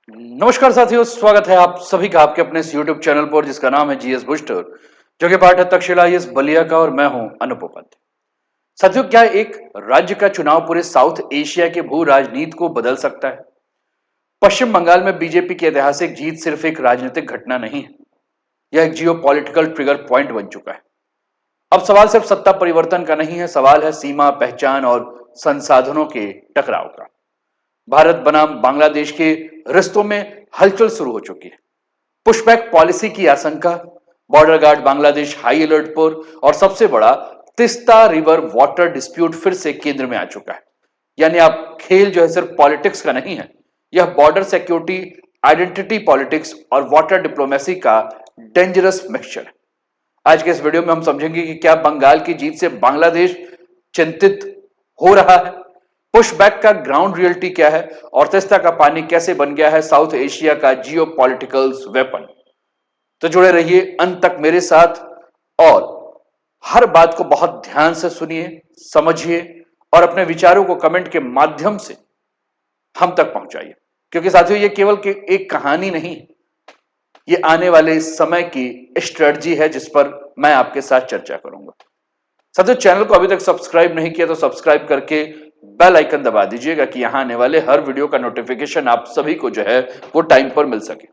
नमस्कार साथियों, स्वागत है आप सभी का आपके अपने इस YouTube चैनल पर जिसका नाम है जीएस बूस्टर, जो कि पार्ट है तक्षशिला आईएएस बलिया का और मैं हूं अनुप उपाध्याय। साथियों, क्या एक राज्य का चुनाव पूरे साउथ एशिया के भू राजनीति को बदल सकता है? पश्चिम बंगाल में बीजेपी की ऐतिहासिक जीत सिर्फ एक राजनीतिक घटना नहीं है, यह एक जियो पॉलिटिकल ट्रिगर पॉइंट बन चुका है। अब सवाल सिर्फ सत्ता परिवर्तन का नहीं है, सवाल है सीमा, पहचान और संसाधनों के टकराव का। भारत बनाम बांग्लादेश के रिश्तों में हलचल शुरू हो चुकी है। पुशबैक पॉलिसी की आशंका, border guard Bangladesh high alert पर और सबसे बड़ा तिस्ता रिवर वाटर डिस्प्यूट फिर से केंद्र में आ चुका है। यानी आप खेल जो है सिर्फ पॉलिटिक्स का नहीं है, यह बॉर्डर सिक्योरिटी, आइडेंटिटी पॉलिटिक्स और वाटर डिप्लोमेसी का डेंजरस मिक्सचर है। आज के इस वीडियो में हम समझेंगे कि क्या बंगाल की जीत से बांग्लादेश चिंतित हो रहा है, पुशबैक का ग्राउंड रियलिटी क्या है और तिस्ता का पानी कैसे बन गया है साउथ एशिया का जियो पॉलिटिकल वेपन। तो जुड़े रहिए अंत तक मेरे साथ और हर बात को बहुत ध्यान से सुनिए, समझिए और अपने विचारों को कमेंट के माध्यम से हम तक पहुंचाइए, क्योंकि साथियों ये केवल एक कहानी नहीं, ये आने वाले समय की स्ट्रेटजी है जिस पर मैं आपके साथ चर्चा करूंगा। साथियों, चैनल को अभी तक सब्सक्राइब नहीं किया तो सब्सक्राइब करके बेल आइकन दबा दीजिएगा कि यहां आने वाले हर वीडियो का नोटिफिकेशन आप सभी को जो है वो टाइम पर मिल सके।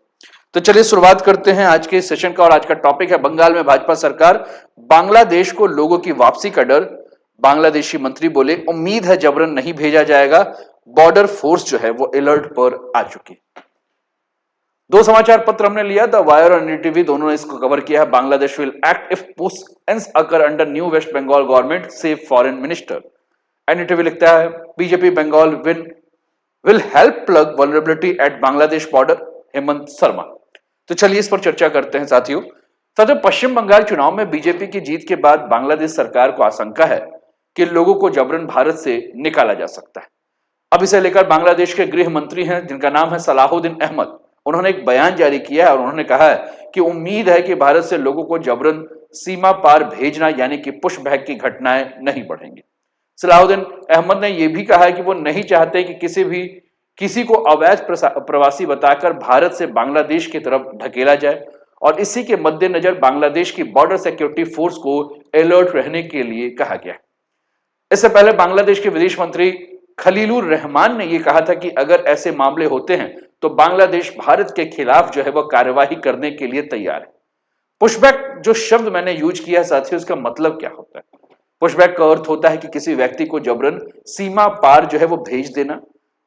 तो चलिए शुरुआत करते हैं आज के सेशन का और आज का टॉपिक है बंगाल में भाजपा सरकार, बांग्लादेश को लोगों की वापसी का डर। बांग्लादेशी मंत्री बोले उम्मीद है जबरन नहीं भेजा जाएगा, बॉर्डर फोर्स जो है वो अलर्ट पर आ चुकी। दो समाचार पत्र हमने लिया, द वायर और एनडीटीवी दोनों ने इसको कवर किया है। Bangladesh will act if push occur under new West Bengal government, says foreign minister. NDTV लिखता है BJP Bengal will help plug vulnerability at Bangladesh border, Hemant Sharma. तो चलिए इस पर चर्चा करते हैं साथियों, पश्चिम बंगाल चुनाव में बीजेपी की जीत के बाद बांग्लादेश सरकार को आशंका है कि लोगों को जबरन भारत से निकाला जा सकता है। अब इसे लेकर बांग्लादेश के गृह मंत्री हैं जिनका नाम है सलाहुद्दीन अहमद, उन्होंने एक बयान जारी किया है और उन्होंने कहा है कि उम्मीद है कि भारत से लोगों को जबरन सीमा पार भेजना यानी कि पुशबैक की घटनाएं नहीं बढ़ेंगी। सलाहुद्दीन अहमद ने यह भी कहा है कि वो नहीं चाहते कि किसी को अवैध प्रवासी बताकर भारत से बांग्लादेश की तरफ ढकेला जाए और इसी के मद्देनजर बांग्लादेश की बॉर्डर सिक्योरिटी फोर्स को अलर्ट रहने के लिए कहा गया है। इससे पहले बांग्लादेश के विदेश मंत्री खलीलुर रहमान ने यह कहा था कि अगर ऐसे मामले होते हैं तो बांग्लादेश भारत के खिलाफ जो है वह कार्यवाही करने के लिए तैयार है। पुशबैक जो शब्द मैंने यूज किया साथियों, इसका मतलब क्या होता है? पुशबैक का अर्थ होता है कि किसी व्यक्ति को जबरन सीमा पार जो है वो भेज देना।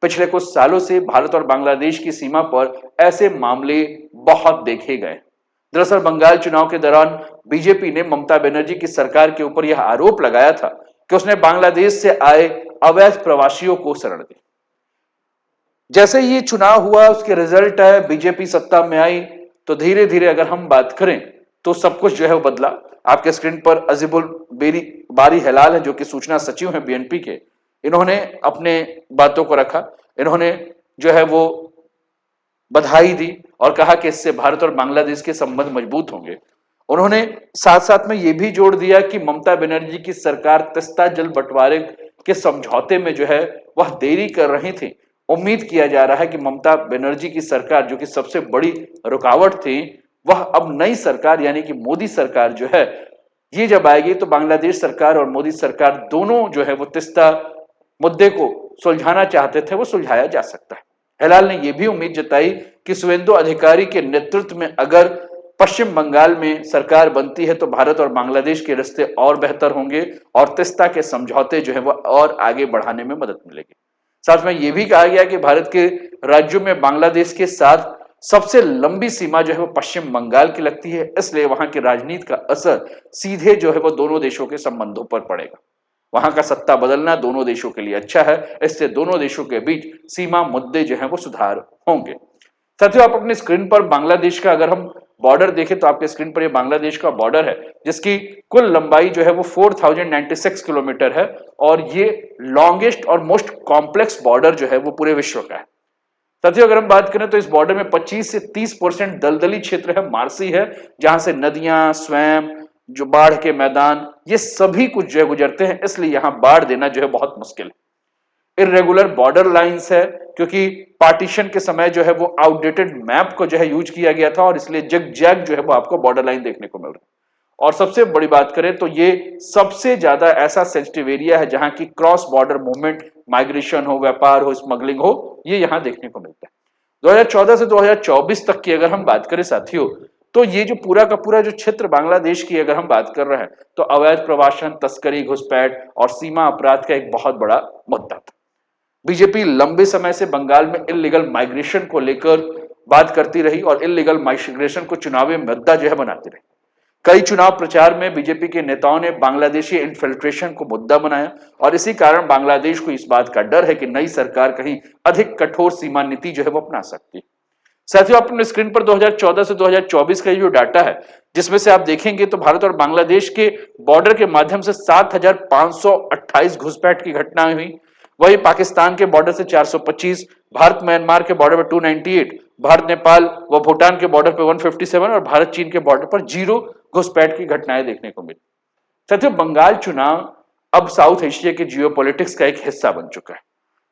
पिछले कुछ सालों से भारत और बांग्लादेश की सीमा पर ऐसे मामले बहुत देखे गए। दरअसल बंगाल चुनाव के दौरान बीजेपी ने ममता बनर्जी की सरकार के ऊपर यह आरोप लगाया था कि उसने बांग्लादेश से आए अवैध प्रवासियों को शरण दी। जैसे ये चुनाव हुआ, उसके रिजल्ट है, बीजेपी सत्ता में आई, तो धीरे धीरे अगर हम बात करें तो सब कुछ जो है वो बदला। आपके स्क्रीन पर अजीबुल बारी हिलाल है जो कि सूचना सचिव हैं बीएनपी के, इन्होंने अपने बातों को रखा। इन्होंने जो है वो बधाई दी और कहा कि इससे भारत और बांग्लादेश के संबंध मजबूत होंगे। उन्होंने साथ साथ में यह भी जोड़ दिया कि ममता बनर्जी की सरकार तिस्ता जल बंटवारे के समझौते में जो है वह देरी कर रही थी। उम्मीद किया जा रहा है कि ममता बनर्जी की सरकार जो कि सबसे बड़ी रुकावट थी, वह अब नई सरकार यानी कि मोदी सरकार जो है ये जब आएगी तो बांग्लादेश सरकार और मोदी सरकार दोनों जो है वो तिस्ता मुद्दे को सुलझाना चाहते थे, वो सुलझाया जा सकता है। हिलाल ने यह भी उम्मीद जताई कि शुवेंदु अधिकारी के नेतृत्व में अगर पश्चिम बंगाल में सरकार बनती है तो भारत और बांग्लादेश के रिश्ते और बेहतर होंगे और तिस्ता के समझौते जो है वह और आगे बढ़ाने में मदद मिलेगी। साथ में यह भी कहा गया कि भारत के राज्यों में बांग्लादेश के साथ सबसे लंबी सीमा जो है वो पश्चिम बंगाल की लगती है, इसलिए वहां की राजनीति का असर सीधे जो है वो दोनों देशों के संबंधों पर पड़ेगा। वहां का सत्ता बदलना दोनों देशों के लिए अच्छा है, इससे दोनों देशों के बीच सीमा मुद्दे जो है वो सुधार होंगे। साथियों, आप अपनी स्क्रीन पर बांग्लादेश का अगर हम बॉर्डर देखें तो आपके स्क्रीन पर ये बांग्लादेश का बॉर्डर है जिसकी कुल लंबाई जो है वो 4096 किलोमीटर है और ये लॉन्गेस्ट और मोस्ट कॉम्प्लेक्स बॉर्डर जो है वो पूरे विश्व का है। साथियों, अगर हम बात करें तो इस बॉर्डर में 25 से 30% दलदली क्षेत्र है, मार्सी है, जहां से नदियां, स्वयं जो बाढ़ के मैदान, ये सभी कुछ जो है गुजरते हैं, इसलिए यहां बाढ़ देना जो है बहुत मुश्किल है। इरेगुलर बॉर्डर लाइंस है, क्योंकि पार्टीशन के समय जो है वो आउटडेटेड मैप को जो है यूज किया गया था और इसलिए जग जो है वो आपको बॉर्डर लाइन देखने को मिल रहा है। और सबसे बड़ी बात करें तो ये सबसे ज्यादा ऐसा सेंसिटिव एरिया है जहां की क्रॉस बॉर्डर मूवमेंट, माइग्रेशन हो, व्यापार हो, स्मगलिंग हो, ये यहां देखने को मिलता है। 2014 से 2024 तक की अगर हम बात करें साथियों, तो ये जो पूरा का पूरा जो क्षेत्र बांग्लादेश की अगर हम बात कर रहे हैं तो अवैध प्रवासन, तस्करी, घुसपैठ और सीमा अपराध का एक बहुत बड़ा मुद्दा था। बीजेपी लंबे समय से बंगाल में इलीगल माइग्रेशन को लेकर बात करती रही और इलीगल माइग्रेशन को चुनावी मुद्दा जो है बनाती रही। कई चुनाव प्रचार में बीजेपी के नेताओं ने बांग्लादेशी इन्फिल्ट्रेशन को मुद्दा बनाया और इसी कारण बांग्लादेश को इस बात का डर है कि नई सरकार कहीं अधिक कठोर सीमा नीति जो है वो अपना सकती है। साथियों, अपने स्क्रीन पर 2014 से 2024 का जो डाटा है, जिसमें से आप देखेंगे तो भारत और बांग्लादेश के बॉर्डर के माध्यम से 7,528 घुसपैठ की घटनाएं हुई। वही पाकिस्तान के बॉर्डर से 425, भारत म्यांमार के बॉर्डर पर 298, भारत नेपाल व भूटान के बॉर्डर पर 157 और भारत चीन के बॉर्डर पर 0 घुसपैठ की घटनाएं देखने को मिली। साथियों, बंगाल चुनाव अब साउथ एशिया के जियोपॉलिटिक्स का एक हिस्सा बन चुका है।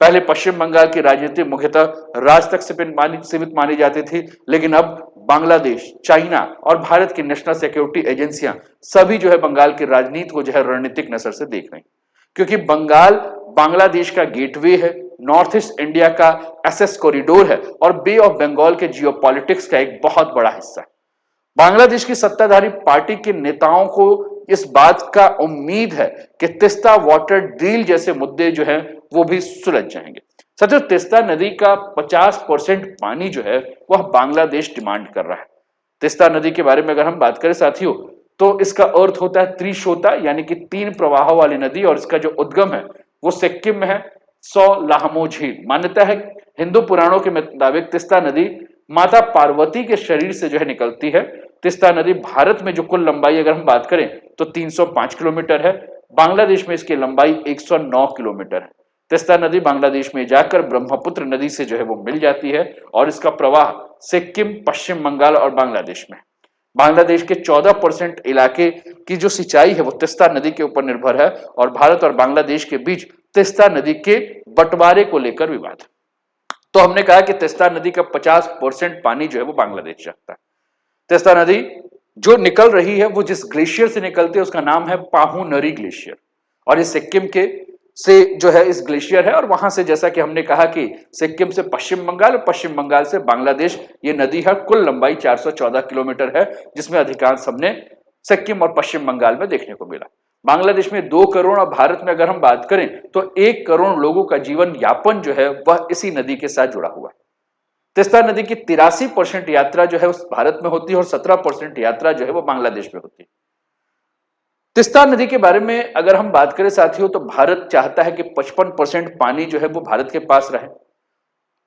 पहले पश्चिम बंगाल की राजनीति मुख्यतः राज तक सीमित मानी जाती थी, लेकिन अब बांग्लादेश, चाइना और भारत की नेशनल सिक्योरिटी एजेंसियां सभी जो है बंगाल की राजनीति को जो है रणनीतिक नजर से देख रही हैं, क्योंकि बंगाल बांग्लादेश का गेटवे है, नॉर्थ ईस्ट इंडिया का एसेस कॉरिडोर है और बे ऑफ बंगाल के जियोपॉलिटिक्स का एक बहुत बड़ा हिस्सा है। बांग्लादेश की सत्ताधारी पार्टी के नेताओं को इस बात का उम्मीद है कि तिस्ता वाटर डील जैसे मुद्दे जो है वो भी सुलझ जाएंगे। साथियों, तिस्ता नदी का 50% पानी जो है वह बांग्लादेश डिमांड कर रहा है। तिस्ता नदी के बारे में अगर हम बात करें साथियों, तो इसका अर्थ होता है त्रिशोता, यानी कि 3 प्रवाहों वाली नदी, और इसका जो उद्गम है वो सिक्किम में है, 100 लाहमो झील। मान्यता है हिंदू पुराणों के मुताबिक तिस्ता नदी माता पार्वती के शरीर से जो है निकलती है। तिस्ता नदी भारत में जो कुल लंबाई अगर हम बात करें तो 305 किलोमीटर है, बांग्लादेश में इसकी लंबाई 109 किलोमीटर है। तिस्ता नदी बांग्लादेश में जाकर ब्रह्मपुत्र नदी से जो है वो मिल जाती है और इसका प्रवाह सिक्किम, पश्चिम बंगाल और बांग्लादेश में। बांग्लादेश के 14% इलाके की जो सिंचाई है वो तिस्ता नदी के ऊपर निर्भर है और भारत और बांग्लादेश के बीच तिस्ता नदी के बंटवारे को लेकर विवाद है। तो हमने कहा कि तिस्ता नदी का 50% पानी जो है वो बांग्लादेश रखता है। तिस्ता नदी जो निकल रही है वो जिस ग्लेशियर से निकलती है उसका नाम है पाहू नरी ग्लेशियर, और ये सिक्किम के से जो है इस ग्लेशियर है, और वहां से जैसा कि हमने कहा कि सिक्किम से पश्चिम बंगाल और पश्चिम बंगाल से बांग्लादेश, ये नदी है, कुल लंबाई 414 किलोमीटर है, जिसमें अधिकांश हमने सिक्किम और पश्चिम बंगाल में देखने को मिला। बांग्लादेश में 2 करोड़ और भारत में अगर हम बात करें तो 1 करोड़ लोगों का जीवन यापन जो है वह इसी नदी के साथ जुड़ा हुआ है। तिस्ता नदी की 83% यात्रा जो है उस भारत में होती है और 17% यात्रा जो है वो बांग्लादेश में होती है। तिस्ता नदी के बारे में अगर हम बात करें साथियों, तो भारत चाहता है कि 55% पानी जो है वो भारत के पास रहे,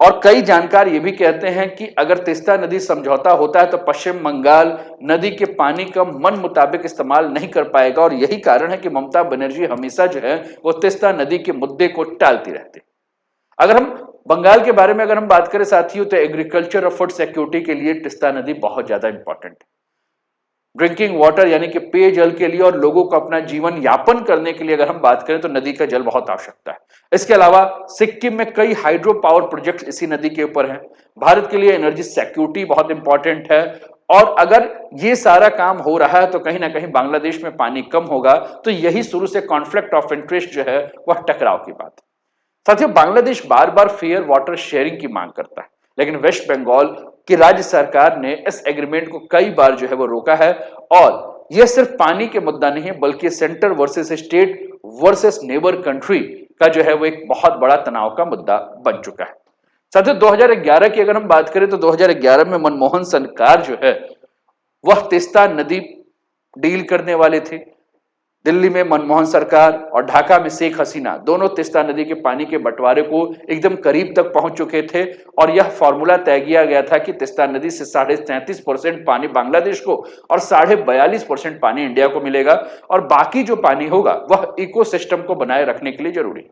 और कई जानकार ये भी कहते हैं कि अगर तिस्ता नदी समझौता होता है तो पश्चिम बंगाल नदी के पानी का मन मुताबिक इस्तेमाल नहीं कर पाएगा, और यही कारण है कि ममता बनर्जी हमेशा जो है वो तिस्ता नदी के मुद्दे को टालती रहती है। अगर हम बंगाल के बारे में अगर हम बात करें साथियों, तो एग्रीकल्चर और फूड सिक्योरिटी के लिए तिस्ता नदी बहुत ज्यादा इंपॉर्टेंट है। ड्रिंकिंग वाटर यानी कि पेयजल के लिए और लोगों को अपना जीवन यापन करने के लिए अगर हम बात करें तो नदी का जल बहुत आवश्यकता है। इसके अलावा सिक्किम में कई हाइड्रो पावर प्रोजेक्ट इसी नदी के ऊपर हैं। भारत के लिए एनर्जी सिक्योरिटी बहुत इंपॉर्टेंट है, और अगर ये सारा काम हो रहा है तो कहीं ना कहीं बांग्लादेश में पानी कम होगा, तो यही शुरू से कॉन्फ्लिक्ट ऑफ इंटरेस्ट जो है वह टकराव की बात है। साथियों, बांग्लादेश बार बार फेयर वाटर शेयरिंग की मांग करता है, लेकिन वेस्ट बंगाल की राज्य सरकार ने इस एग्रीमेंट को कई बार जो है वो रोका है, और यह सिर्फ पानी के मुद्दा नहीं है बल्कि centre versus state versus neighbour country का जो है वो एक बहुत बड़ा तनाव का मुद्दा बन चुका है। साथियों, 2011 की अगर हम बात करें तो 2011 में मनमोहन सरकार जो है वह तिस्ता नदी डील करने वाले थे। दिल्ली में मनमोहन सरकार और ढाका में शेख हसीना दोनों तिस्ता नदी के पानी के बंटवारे को एकदम करीब तक पहुंच चुके थे, और यह फॉर्मूला तय किया गया था कि तिस्ता नदी से 33.5% पानी बांग्लादेश को और 42.5% पानी इंडिया को मिलेगा, और बाकी जो पानी होगा वह इकोसिस्टम को बनाए रखने के लिए जरूरी है।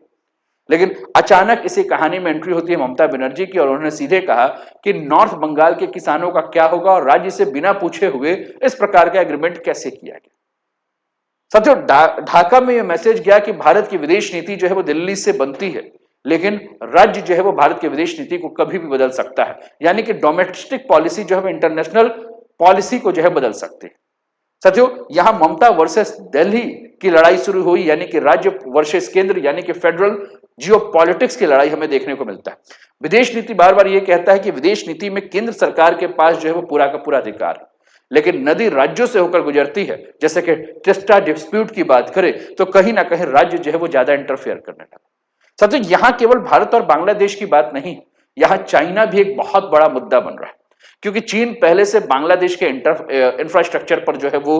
लेकिन अचानक इसी कहानी में एंट्री होती है ममता बनर्जी की, और उन्होंने सीधे कहा कि नॉर्थ बंगाल के किसानों का क्या होगा, और राज्य से बिना पूछे हुए इस प्रकार का एग्रीमेंट कैसे किया गया। साथियों, ढाका में यह मैसेज गया कि भारत की विदेश नीति जो है वो दिल्ली से बनती है, लेकिन राज्य जो है वो भारत की विदेश नीति को कभी भी बदल सकता है, यानी कि डोमेस्टिक पॉलिसी जो है इंटरनेशनल पॉलिसी को जो है बदल सकती है। साथियों, यहां ममता वर्सेस दिल्ली की लड़ाई शुरू हुई, यानी कि राज्य वर्सेस केंद्र, यानी कि फेडरल जियोपॉलिटिक्स की लड़ाई हमें देखने को मिलता है। विदेश नीति बार बार यह कहता है कि विदेश नीति में केंद्र सरकार के पास जो है वो पूरा का पूरा अधिकार है, लेकिन नदी राज्यों से होकर गुजरती है। जैसे कि टिस्टा डिस्प्यूट की बात करें तो कहीं ना कहीं राज्य जो है वो ज्यादा इंटरफेयर करने लगा। साथियों, यहां केवल भारत और बांग्लादेश की बात नहीं, यहां चाइना भी एक बहुत बड़ा मुद्दा बन रहा है, क्योंकि चीन पहले से बांग्लादेश के इंफ्रास्ट्रक्चर पर जो है वो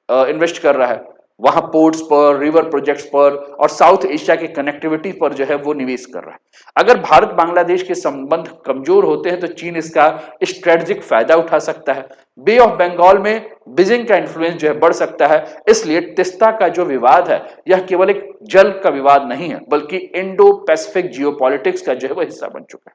इन्वेस्ट कर रहा है, वहां पोर्ट्स पर, रिवर प्रोजेक्ट्स पर और साउथ एशिया की कनेक्टिविटी पर जो है वो निवेश कर रहा है। अगर भारत बांग्लादेश के संबंध कमजोर होते हैं तो चीन इसका स्ट्रेटेजिक फायदा उठा सकता है। बे ऑफ बंगाल में बीजिंग का इन्फ्लुएंस जो है बढ़ सकता है। इसलिए तिस्ता का जो विवाद है यह केवल एक जल का विवाद नहीं है, बल्कि इंडो पैसिफिक जियोपॉलिटिक्स का जो है वो हिस्सा बन चुका है।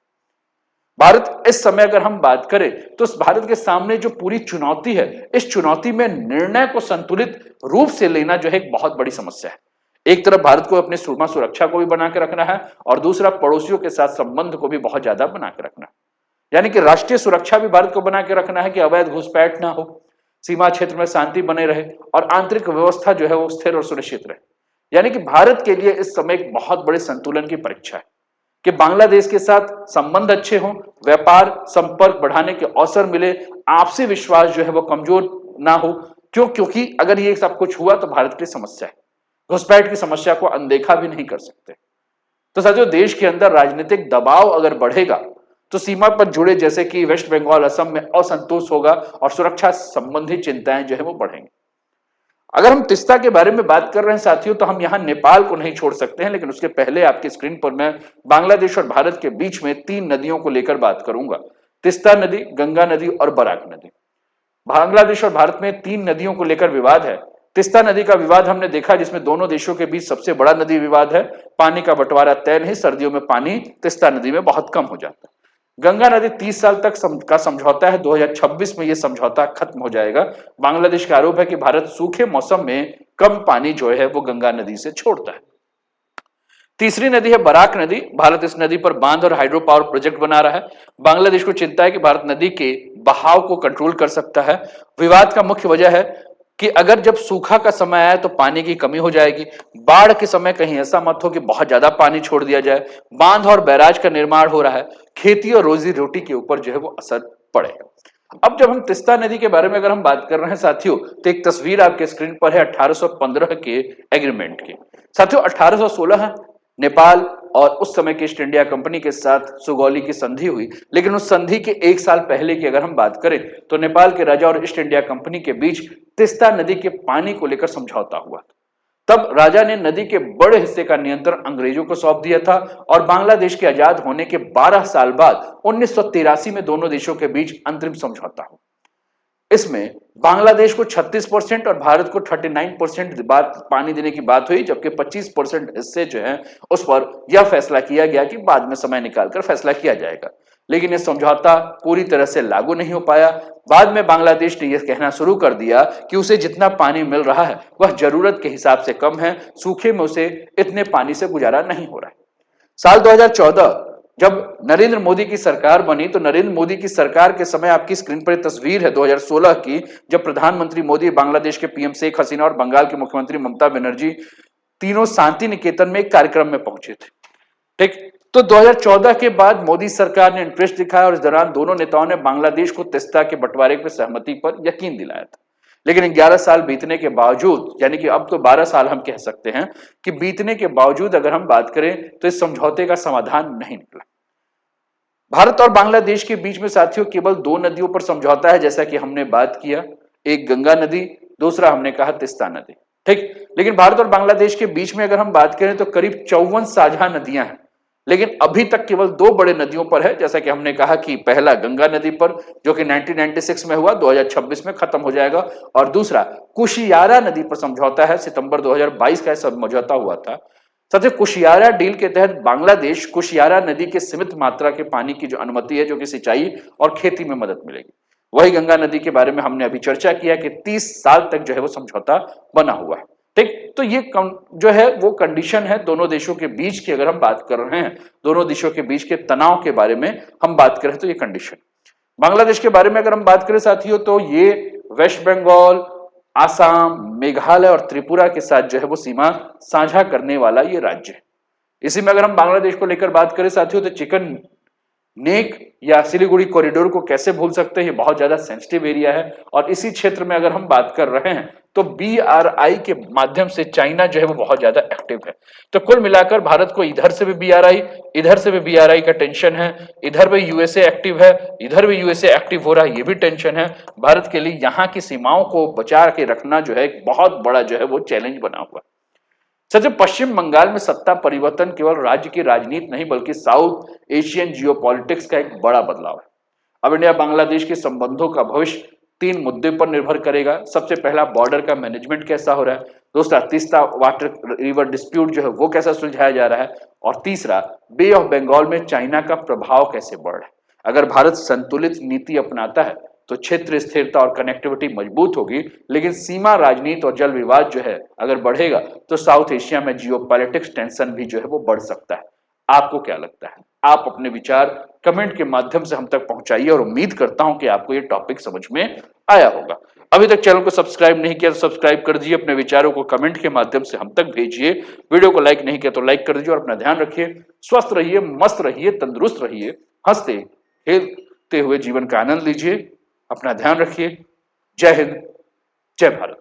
भारत इस समय अगर हम बात करें तो भारत के सामने जो पूरी चुनौती है, इस चुनौती में निर्णय को संतुलित रूप से लेना जो है एक बहुत बड़ी समस्या है। एक तरफ भारत को अपनी सीमा सुरक्षा को भी बना के रखना है और दूसरा पड़ोसियों के साथ संबंध को भी बहुत ज्यादा बना के रखना है, यानी कि राष्ट्रीय सुरक्षा भी भारत को बना के रखना है कि अवैध घुसपैठ ना हो, सीमा क्षेत्र में शांति बने रहे और आंतरिक व्यवस्था जो है वो स्थिर और सुरक्षित रहे। यानी कि भारत के लिए इस समय एक बहुत बड़े संतुलन की परीक्षा है कि बांग्लादेश के साथ संबंध अच्छे हों, व्यापार संपर्क बढ़ाने के अवसर मिले, आपसी विश्वास जो है वो कमजोर ना हो। क्योंकि अगर ये सब कुछ हुआ तो भारत की समस्या है, घुसपैठ की समस्या को अनदेखा भी नहीं कर सकते। तो साथियों, देश के अंदर राजनीतिक दबाव अगर बढ़ेगा तो सीमा पर जुड़े जैसे कि वेस्ट बंगाल, असम में असंतोष होगा और सुरक्षा संबंधी चिंताएं जो है वो बढ़ेंगी। अगर हम तिस्ता के बारे में बात कर रहे हैं साथियों, तो हम यहां नेपाल को नहीं छोड़ सकते हैं, लेकिन उसके पहले आपकी स्क्रीन पर मैं बांग्लादेश और भारत के बीच में 3 नदियों को लेकर बात करूंगा। तिस्ता नदी, गंगा नदी और बराक नदी। बांग्लादेश और भारत में 3 नदियों को लेकर विवाद है। तिस्ता नदी का विवाद हमने देखा, जिसमें दोनों देशों के बीच सबसे बड़ा नदी विवाद है। पानी का बंटवारा तय नहीं, सर्दियों में पानी तिस्ता नदी में बहुत कम हो जाता है। गंगा नदी 30 साल तक का समझौता है, 2026 में यह समझौता खत्म हो जाएगा। बांग्लादेश का आरोप है कि भारत सूखे मौसम में कम पानी जो है वो गंगा नदी से छोड़ता है। तीसरी नदी है बराक नदी। भारत इस नदी पर बांध और हाइड्रो पावर प्रोजेक्ट बना रहा है। बांग्लादेश को चिंता है कि भारत नदी के बहाव को कंट्रोल कर सकता है। विवाद का मुख्य वजह है कि अगर जब सूखा का समय आए तो पानी की कमी हो जाएगी। बाढ़ के समय कहीं ऐसा मत हो कि बहुत ज्यादा पानी छोड़ दिया जाए। बांध और बैराज का निर्माण हो रहा है, खेती और रोजी रोटी के ऊपर जो है वो असर पड़ेगा। अब जब हम तिस्ता नदी के बारे में अगर हम बात कर रहे हैं साथियों, तो एक तस्वीर आपके स्क्रीन पर है 1815 के एग्रीमेंट की। साथियों, 1816 नेपाल और उस समय की ईस्ट इंडिया कंपनी के साथ सुगौली की संधि हुई, लेकिन उस संधि के 1 साल पहले की अगर हम बात करें तो नेपाल के राजा और ईस्ट इंडिया कंपनी के बीच तिस्ता नदी के पानी को लेकर समझौता हुआ। तब राजा ने नदी के बड़े हिस्से का नियंत्रण अंग्रेजों को सौंप दिया था और बांग्लादेश के आजाद होने के 12 साल बाद 1983 में दोनों देशों के बीच अंतरिम समझौता हुआ। इसमें बांग्लादेश को 36% और भारत को 39% पानी देने की बात हुई, जबकि 25% हिस्से जो है उस पर यह फैसला किया गया कि बाद में समय निकालकर फैसला किया जाएगा। लेकिन यह समझौता पूरी तरह से लागू नहीं हो पाया। बाद में बांग्लादेश ने यह कहना शुरू कर दिया कि उसे जितना पानी मिल रहा है वह जरूरत के हिसाब से कम है, सूखे में उसे इतने पानी से गुजारा नहीं हो रहा है। साल 2014 जब नरेंद्र मोदी की सरकार बनी, तो नरेंद्र मोदी की सरकार के समय आपकी स्क्रीन पर तस्वीर है 2016 की, जब प्रधानमंत्री मोदी, बांग्लादेश के पीएम शेख हसीना और बंगाल की मुख्यमंत्री ममता बनर्जी तीनों शांति निकेतन में एक कार्यक्रम में पहुंचे थे। ठीक, तो 2014 के बाद मोदी सरकार ने इंटरेस्ट दिखाया और इस दौरान दोनों नेताओं ने बांग्लादेश को तिस्ता के बंटवारे पर सहमति पर यकीन दिलाया था। लेकिन 11 साल बीतने के बावजूद, यानी कि अब तो 12 साल हम कह सकते हैं कि बीतने के बावजूद अगर हम बात करें तो इस समझौते का समाधान नहीं निकला। भारत और बांग्लादेश के बीच में साथियों केवल 2 नदियों पर समझौता है, जैसा कि हमने बात किया, एक गंगा नदी, दूसरा हमने कहा तिस्ता नदी। ठीक, लेकिन भारत और बांग्लादेश के बीच में अगर हम बात करें तो करीब 54 साझा नदियां हैं, लेकिन अभी तक केवल 2 बड़े नदियों पर है। जैसा कि हमने कहा कि पहला गंगा नदी पर, जो कि 1996 में हुआ, 2026 में खत्म हो जाएगा, और दूसरा कुशियारा नदी पर समझौता है, सितंबर 2022 का समझौता हुआ था। साथियों, कुशियारा डील के तहत बांग्लादेश कुशियारा नदी के सीमित मात्रा के पानी की जो अनुमति है, जो कि सिंचाई और खेती में मदद मिलेगी। वही गंगा नदी के बारे में हमने अभी चर्चा किया कि 30 साल तक जो है वो समझौता बना हुआ है। ठीक, तो ये जो है वो कंडीशन है दोनों देशों के बीच की। अगर हम बात कर रहे हैं दोनों देशों के बीच के तनाव के बारे में हम बात करें तो ये कंडीशन। बांग्लादेश के बारे में अगर हम बात करें साथियों तो ये वेस्ट बंगाल, आसाम, मेघालय और त्रिपुरा के साथ जो है वो सीमा साझा करने वाला ये राज्य है। इसी में अगर हम बांग्लादेश को लेकर बात करें साथियों तो चिकन नेक या सिलीगुड़ी कॉरिडोर को कैसे भूल सकते हैं, ये बहुत ज्यादा सेंसिटिव एरिया है। और इसी क्षेत्र में अगर हम बात कर रहे हैं तो BRI के माध्यम से चाइना जो है वो बहुत ज्यादा एक्टिव है। तो कुल मिलाकर भारत को इधर से भी BRI, इधर से भी BRI का टेंशन है, इधर भी USA एक्टिव है, इधर भी USA एक्टिव हो रहा है, ये भी टेंशन है। भारत के लिए यहाँ की सीमाओं को बचा के रखना जो है एक बहुत बड़ा जो है वो चैलेंज बना हुआ है। सच पश्चिम बंगाल में सत्ता परिवर्तन केवल राज्य की राजनीति नहीं बल्कि साउथ एशियन जियोपॉलिटिक्स का एक बड़ा बदलाव है। अब इंडिया बांग्लादेश के संबंधों का भविष्य 3 मुद्दे पर निर्भर करेगा। सबसे पहला, बॉर्डर का मैनेजमेंट कैसा हो रहा है। दूसरा, तीस्ता वाटर रिवर डिस्प्यूट जो है वो कैसा सुलझाया जा रहा है। और तीसरा, बे ऑफ बंगाल में चाइना का प्रभाव कैसे बढ़ रहा है। अगर भारत संतुलित नीति अपनाता है तो क्षेत्र स्थिरता और कनेक्टिविटी मजबूत होगी, लेकिन सीमा राजनीति और जल विवाद जो है अगर बढ़ेगा तो साउथ एशिया में जियोपॉलिटिक्स टेंशन भी जो है वो बढ़ सकता है। आपको क्या लगता है? आप अपने विचार कमेंट के माध्यम से हम तक पहुंचाइए और उम्मीद करता हूं कि आपको ये टॉपिक समझ में आया होगा। अभी तक चैनल को सब्सक्राइब नहीं किया तो सब्सक्राइब कर दीजिए, अपने विचारों को कमेंट के माध्यम से हम तक भेजिए, वीडियो को लाइक नहीं किया तो लाइक कर दीजिए और अपना ध्यान रखिए। स्वस्थ रहिए, मस्त रहिए, तंदुरुस्त रहिए, हंसते खेलते हुए जीवन का आनंद लीजिए। अपना ध्यान रखिए। जय हिंद, जय भारत।